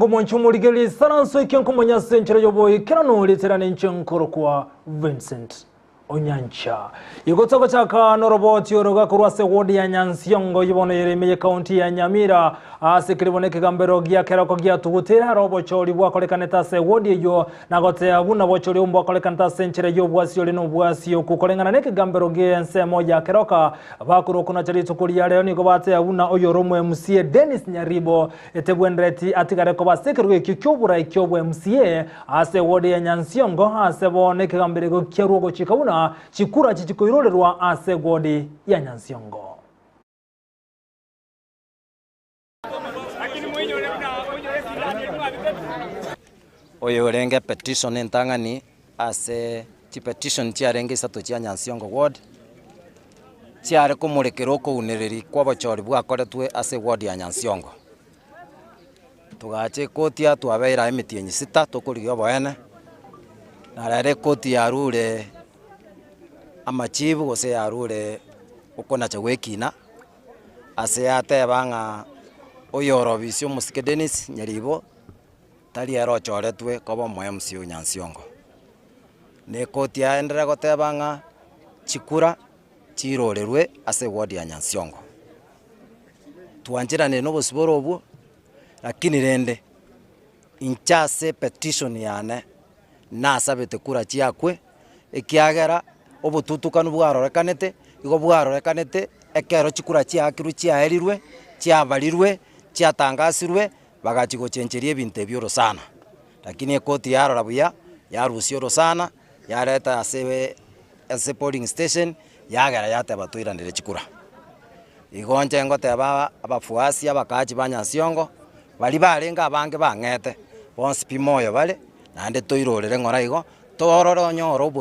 Nyango Monchumuligeli Saranso Kyanko Monya Century Yoboy Kirano Literane Nchenkoro kwa Vincent Onyancha. Yugotoko chaka noroboti yoroga kurwase wodi ya Nyansiongo yibone yeremeye county ya Nyamira asikiribone kigambero gia kerako gia tugutera robo chori bwa kolekaneta se wodi yo nagote abuna bochori umbo kolekaneta century yo bwasi oli no bwasi okukolengana ne kigambero gia ense moja keroka bakuru kuna chari tukuri ya leo niko bate abuna oyoromo MCA Dennis Nyaribo etebwendreti atigare ko basikirwe kikyobura ikyobwe MCA ase wodi ya Nyansiongo ase bone kigambero kyerugo chikabuna chikura chichikoirorerwa ase wodi ya Nyansiongo. Oyo renge petition entangani ase petition chiarenge isato chia Nyansiongo ward chiare kumurekero ko unereri kwa bachori bwakoretwe ase ward ya Nyansiongo tugache koti ya twabera emiti enyi sita tokurigyo boene na rare koti ya rure amachibu gose ya rure ukona chawekina ase ate banga oyoro bisyo musike Dennis Nyaribo tali ero choretwe kobo MCA Nyansiongo ne koti ya endera gotebanga chikura chirorerwe ase ward ya Nyansiongo tuanjira ne no bosiboro obwo lakini rende inchase petition yane nasabete kura chiakwe ekiagera obututukanu bwarorekanete igo bwarorekanete ekero chikura chiakiru chiaerirwe chiabarirwe chiatangasirwe bagachigo chencherie ebintu ebyoro sana lakini ekoti yarora buya yarusio sana yareta ase polling station yagera yateba tuiranire chikura igonje ngoteba abafuasi abakachi ba Nyansiongo bali barenga abange bangete bonsi pimoyo bale nande toirorere ngora igo tororo nyoro bura